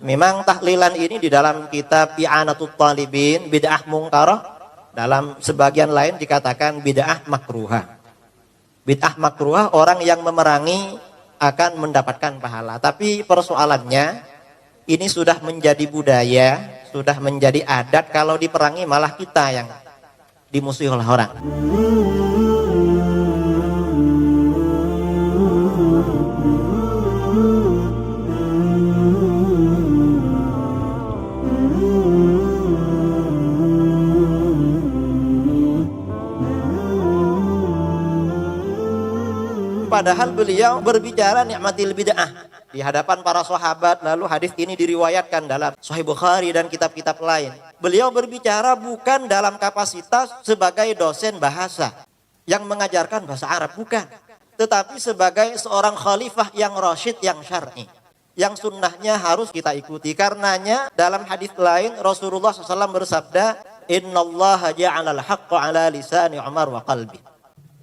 Memang tahlilan ini di dalam kitab I'anatul Talibin bid'ah mungkarah, dalam sebagian lain dikatakan bid'ah makruhah. Bid'ah makruhah orang yang memerangi akan mendapatkan pahala. Tapi persoalannya ini sudah menjadi budaya, sudah menjadi adat, kalau diperangi malah kita yang dimusuhi oleh orang. Padahal beliau berbicara nikmatil bid'ah di hadapan para sahabat. Lalu hadis ini diriwayatkan dalam Sahih Bukhari dan kitab-kitab lain. Beliau berbicara bukan dalam kapasitas sebagai dosen bahasa yang mengajarkan bahasa Arab, bukan. Tetapi sebagai seorang khalifah yang rasyid, yang syar'i, yang sunnahnya harus kita ikuti. Karenanya dalam hadis lain Rasulullah SAW bersabda, Innallaha ja'alal haqqa ala lisani Umar wa qalbi.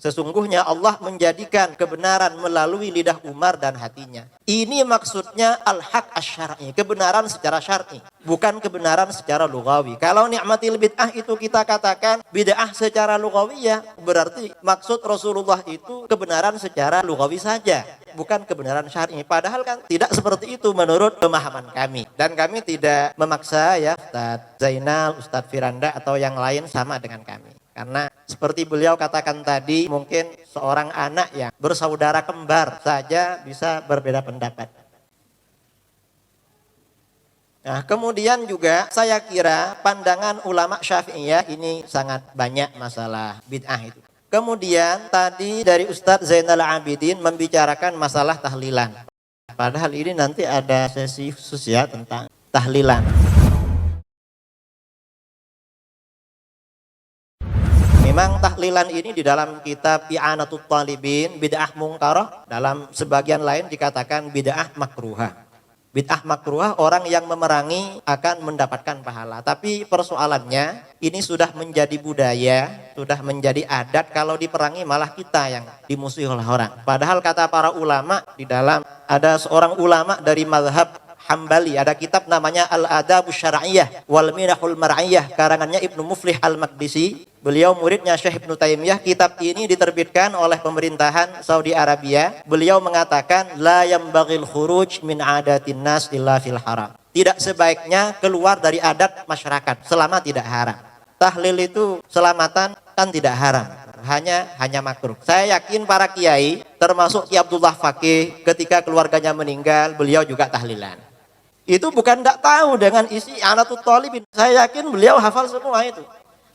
Sesungguhnya Allah menjadikan kebenaran melalui lidah Umar dan hatinya. Ini maksudnya al-haq asy-syar'i, kebenaran secara syar'i, bukan kebenaran secara lugawi. Kalau ni'matil bid'ah itu kita katakan bid'ah secara lugawi, ya berarti maksud Rasulullah itu kebenaran secara lugawi saja, bukan kebenaran syar'i. Padahal kan tidak seperti itu menurut pemahaman kami. Dan kami tidak memaksa ya Ustadz Zainal, Ustadz Firanda atau yang lain sama dengan kami. Karena seperti beliau katakan tadi, mungkin seorang anak yang bersaudara kembar saja bisa berbeda pendapat. Nah, kemudian juga saya kira pandangan ulama Syafi'iyah ini sangat banyak masalah bid'ah itu. Kemudian tadi dari Ustadz Zainal Abidin membicarakan masalah tahlilan. Padahal ini nanti ada sesi khusus ya tentang tahlilan. Memang tahlilan ini di dalam kitab I'anatul Talibin bid'ah mungkarah, dalam sebagian lain dikatakan bid'ah makruhah. Bid'ah makruhah orang yang memerangi akan mendapatkan pahala. Tapi persoalannya ini sudah menjadi budaya, sudah menjadi adat, kalau diperangi malah kita yang dimusuhi oleh orang. Padahal kata para ulama, di dalam ada seorang ulama dari mazhab Hambali, ada kitab namanya Al-Adabus Syar'iyyah wal Minahul Mar'iyyah, karangannya Ibnu Muflih Al-Maqdisi. Beliau muridnya Syekh Ibnu Taimiyah. Kitab ini diterbitkan oleh pemerintahan Saudi Arabia. Beliau mengatakan la yambaghil khuruj min adatin nas illa fil haram. Tidak sebaiknya keluar dari adat masyarakat selama tidak haram. Tahlil itu selamatan kan tidak haram, hanya makruh. Saya yakin para kiai termasuk Ki Abdullah Fakih ketika keluarganya meninggal beliau juga tahlilan. Itu bukan tidak tahu dengan isi I'anatul Talibin. Saya yakin beliau hafal semua itu.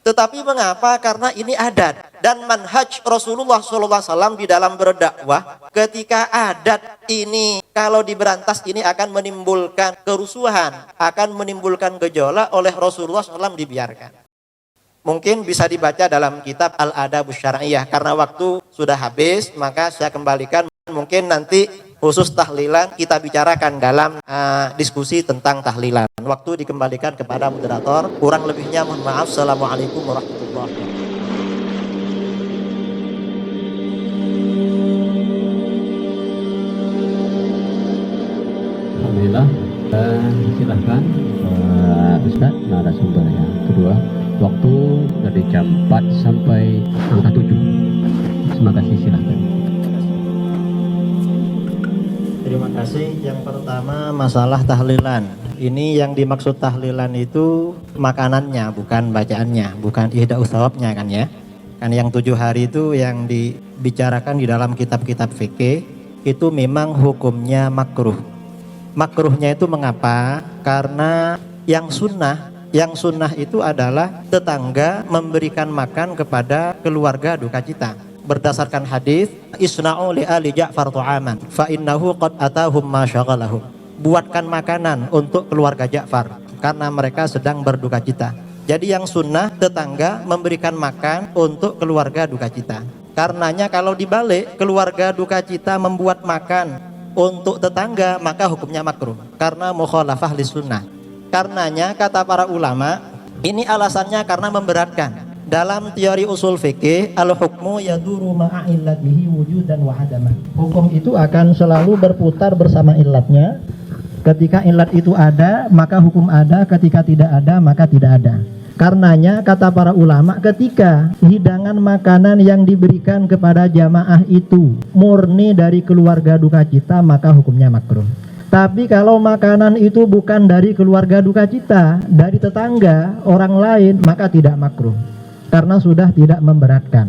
Tetapi mengapa? Karena ini adat dan manhaj Rasulullah SAW di dalam berdakwah. Ketika adat ini kalau diberantas ini akan menimbulkan kerusuhan, akan menimbulkan gejolak, oleh Rasulullah SAW dibiarkan. Mungkin bisa dibaca dalam kitab Al-Adabus Syar'iyyah. Karena waktu sudah habis, maka saya kembalikan. Mungkin nanti khusus tahlilan kita bicarakan dalam diskusi tentang tahlilan. Waktu dikembalikan kepada moderator. Kurang lebihnya mohon maaf. Assalamualaikum warahmatullahi wabarakatuh. Alhamdulillah. Silahkan Ustaz narasumber yang kedua. Waktu dari jam 4 sampai angka 7. Terima kasih, silahkan. Terima kasih. Yang pertama masalah tahlilan. Ini yang dimaksud tahlilan itu makanannya, bukan bacaannya, bukan ihda utsawabnya kan ya. Kan yang 7 hari itu yang dibicarakan di dalam kitab-kitab fikih itu memang hukumnya makruh. Makruhnya itu mengapa? Karena yang sunnah itu adalah tetangga memberikan makan kepada keluarga duka cita. Berdasarkan hadis, isna'u li ali Ja'far tu'aman fa innahu qad atahum ma syaghalahum. Buatkan makanan untuk keluarga Ja'far karena mereka sedang berduka cita. Jadi yang sunnah tetangga memberikan makan untuk keluarga duka cita. Karenanya kalau dibalik keluarga duka cita membuat makan untuk tetangga, maka hukumnya makruh karena mukhalafah lis sunnah. Karenanya kata para ulama, ini alasannya karena memberatkan. Dalam teori usul fikih, al-hukmu yaduru ma'a illatihi wujudan wa adamah. Hukum itu akan selalu berputar bersama illatnya Ketika ilat itu ada, maka hukum ada. Ketika tidak ada, maka tidak ada. Karenanya kata para ulama, ketika hidangan makanan yang diberikan kepada jamaah itu murni dari keluarga duka cita, maka hukumnya makruh. Tapi kalau makanan itu bukan dari keluarga duka cita, dari tetangga, orang lain, maka tidak makruh, karena sudah tidak memberatkan.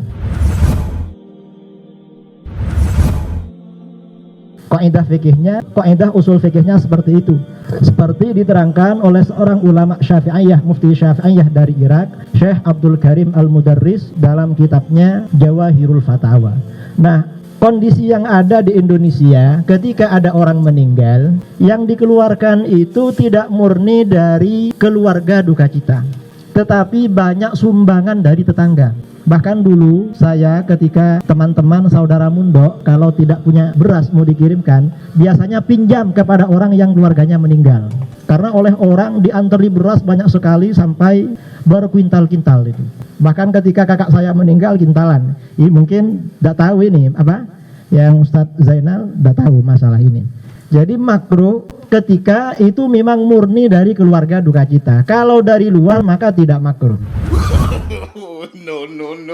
Kaidah fikihnya, kaidah usul fikihnya seperti itu. Seperti diterangkan oleh seorang ulama Syafi'iyah, mufti Syafi'iyah dari Irak, Syekh Abdul Karim Al-Mudarris dalam kitabnya Jawahirul Fatawa. Nah, kondisi yang ada di Indonesia ketika ada orang meninggal, yang dikeluarkan itu tidak murni dari keluarga duka cita, tetapi banyak sumbangan dari tetangga. Bahkan dulu saya ketika teman-teman saudara Mundo kalau tidak punya beras mau dikirimkan, biasanya pinjam kepada orang yang keluarganya meninggal. Karena oleh orang diantari beras banyak sekali sampai berkuintal-kintal itu. Bahkan ketika kakak saya meninggal kintalan. Ini mungkin tidak tahu ini apa yang Ustadz Zainal tidak tahu masalah ini. Jadi makruh ketika itu memang murni dari keluarga duka cita. Kalau dari luar maka tidak makruh. No.